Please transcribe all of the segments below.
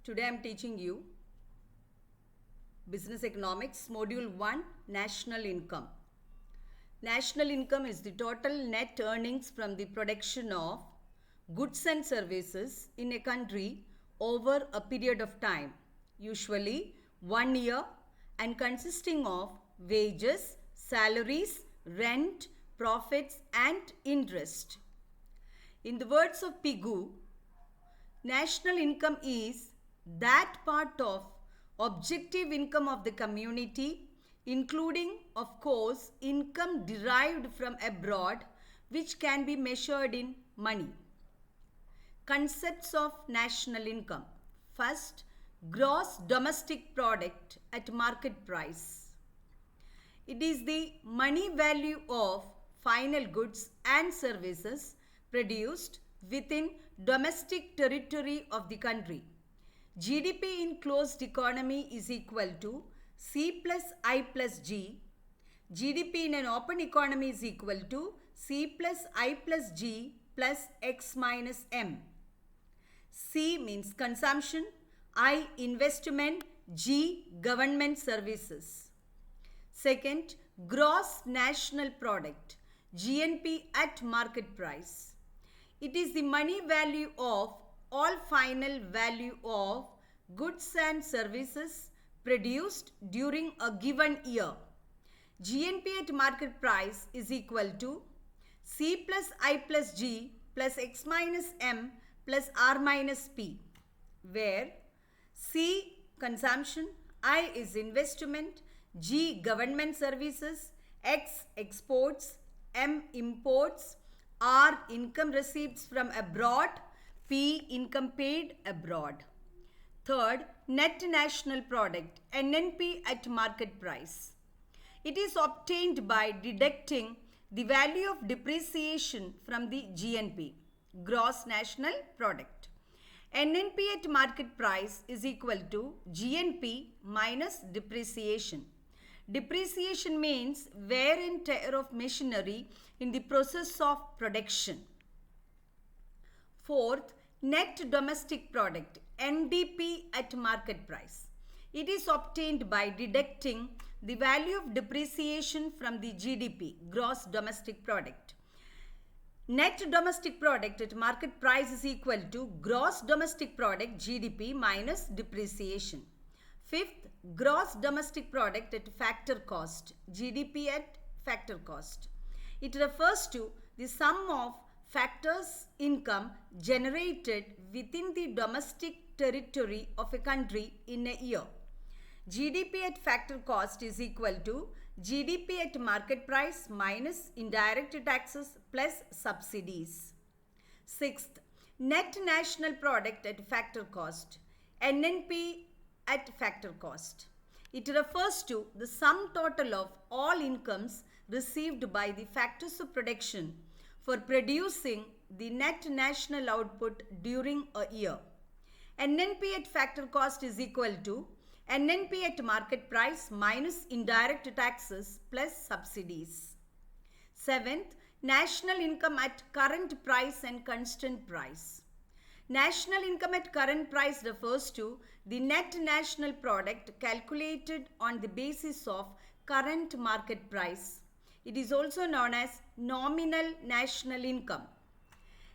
Today I am teaching you Business Economics Module 1 National Income. National income is the total net earnings from the production of goods and services in a country over a period of time, usually 1 year, and consisting of wages, salaries, rent, profits, and interest. In the words of Pigou, national income is that part of objective income of the community, including, of course, income derived from abroad, which can be measured in money. Concepts of national income. First, gross domestic product at market price. It is the money value of final goods and services produced within domestic territory of the country. GDP in closed economy is equal to C plus I plus G. GDP in an open economy is equal to C plus I plus G plus X minus M. C means consumption, I investment, G government services. Second, gross national product, GNP at market price. It is the money value of all final value of goods and services produced during a given year. GNP at market price is equal to C plus I plus G plus X minus M plus R minus P, where C consumption, I is investment, G government services, X exports, M imports, R income receipts from abroad, P income paid abroad. Third, net national product, NNP at market price. It is obtained by deducting the value of depreciation from the GNP, gross national product. NNP at market price is equal to GNP minus depreciation. Depreciation means wear and tear of machinery in the process of production. Fourth, net domestic product, NDP at market price. It is obtained by deducting the value of depreciation from the GDP, gross domestic product. Net domestic product at market price is equal to gross domestic product, GDP minus depreciation. Fifth, gross domestic product at factor cost, GDP at factor cost. It refers to the sum of factors income generated within the domestic territory of a country in a year. GDP at factor cost is equal to GDP at market price minus indirect taxes plus subsidies. Sixth, net national product at factor cost, NNP at factor cost. It refers to the sum total of all incomes received by the factors of production for producing the net national output during a year. NNP at factor cost is equal to NNP at market price minus indirect taxes plus subsidies. Seventh, national income at current price and constant price. National income at current price refers to the net national product calculated on the basis of current market price. It is also known as nominal national income.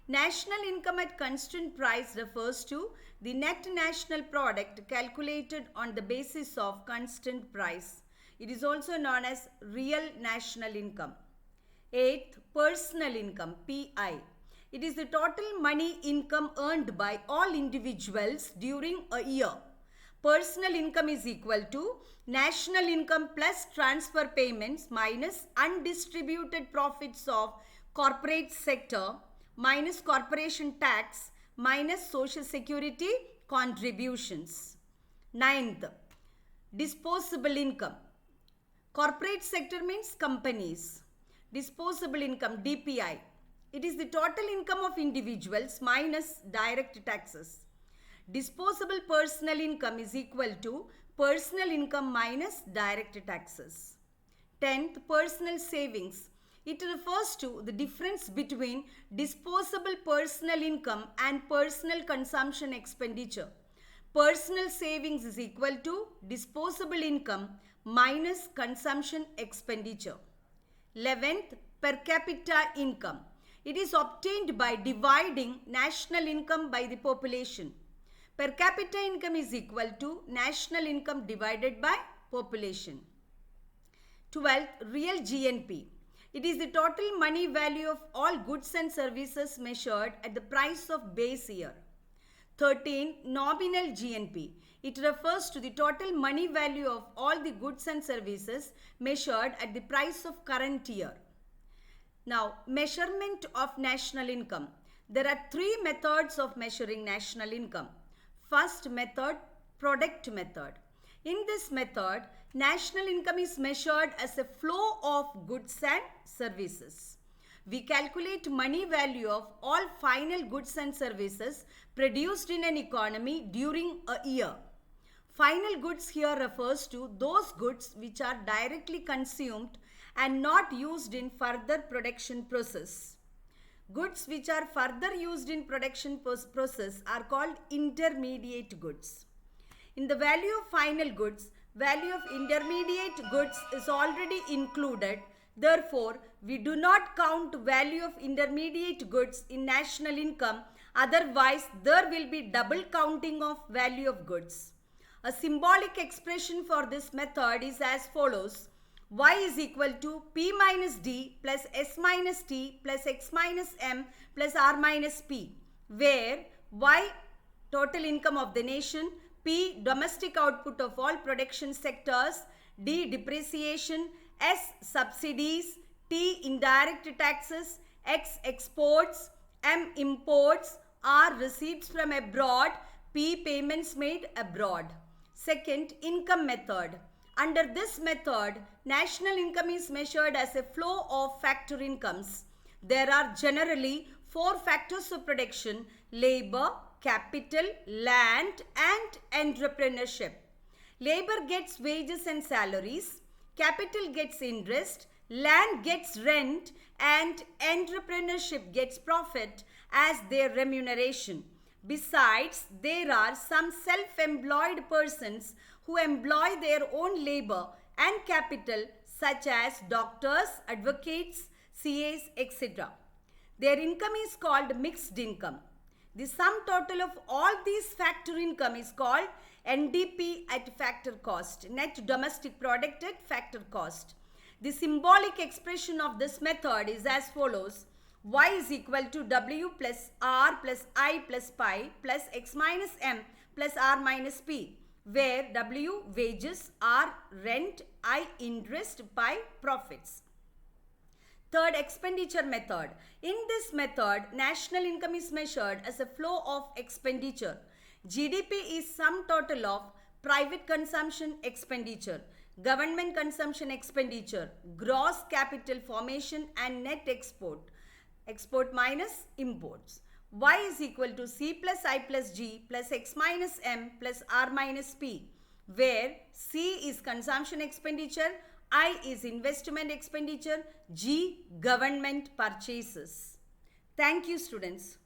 National income at constant price refers to the net national product calculated on the basis of constant price. It is also known as real national income. Eighth, personal income, PI. It is the total money income earned by all individuals during a year. Personal income is equal to national income plus transfer payments minus undistributed profits of corporate sector minus corporation tax minus social security contributions. Ninth, disposable income. Corporate sector means companies. Disposable income, DPI. It is the total income of individuals minus direct taxes. Disposable personal income is equal to personal income minus direct taxes. 10th, personal savings. It refers to the difference between disposable personal income and personal consumption expenditure. personal savings is equal to disposable income minus consumption expenditure. 11th, per capita income. It is obtained by dividing national income by the population. Per capita income is equal to national income divided by population. 12th, real GNP. It is the total money value of all goods and services measured at the price of base year. 13. Nominal GNP. It refers to the total money value of all the goods and services measured at the price of current year. Now, measurement of national income. There are three methods of measuring national income. First method, product method. In this method, national income is measured as a flow of goods and services. We calculate money value of all final goods and services produced in an economy during a year. Final goods here refers to those goods which are directly consumed and not used in further production process. Goods which are further used in production process are called intermediate goods. In the value of final goods, value of intermediate goods is already included. Therefore, we do not count value of intermediate goods in national income. Otherwise, there will be double counting of value of goods. A symbolic expression for this method is as follows. Y is equal to P minus D plus S minus T plus X minus M plus R minus P, where Y total income of the nation, P domestic output of all production sectors, D depreciation, S subsidies, T indirect taxes, X exports, M imports, R receipts from abroad, P payments made abroad. Second, income method. Under this method, national income is measured as a flow of factor incomes. There are generally four factors of production: labor, capital, land, and entrepreneurship. Labor gets wages and salaries, capital gets interest, land gets rent, and entrepreneurship gets profit as their remuneration. Besides, there are some self-employed persons who employ their own labor and capital, such as doctors, advocates, CAs, etc. Their income is called mixed income. The sum total of all these factor income is called NDP at factor cost, net domestic product at factor cost. The symbolic expression of this method is as follows. Y is equal to W plus R plus I plus pi plus X minus M plus R minus P, where W wages, R rent, I interest, pi profits. Third, expenditure method. In this method, national income is measured as a flow of expenditure. GDP is sum total of private consumption expenditure, government consumption expenditure, gross capital formation and net export. Export minus imports. Y is equal to C plus I plus G plus X minus M plus R minus P, where C is consumption expenditure, I is investment expenditure, G government purchases. Thank you, students.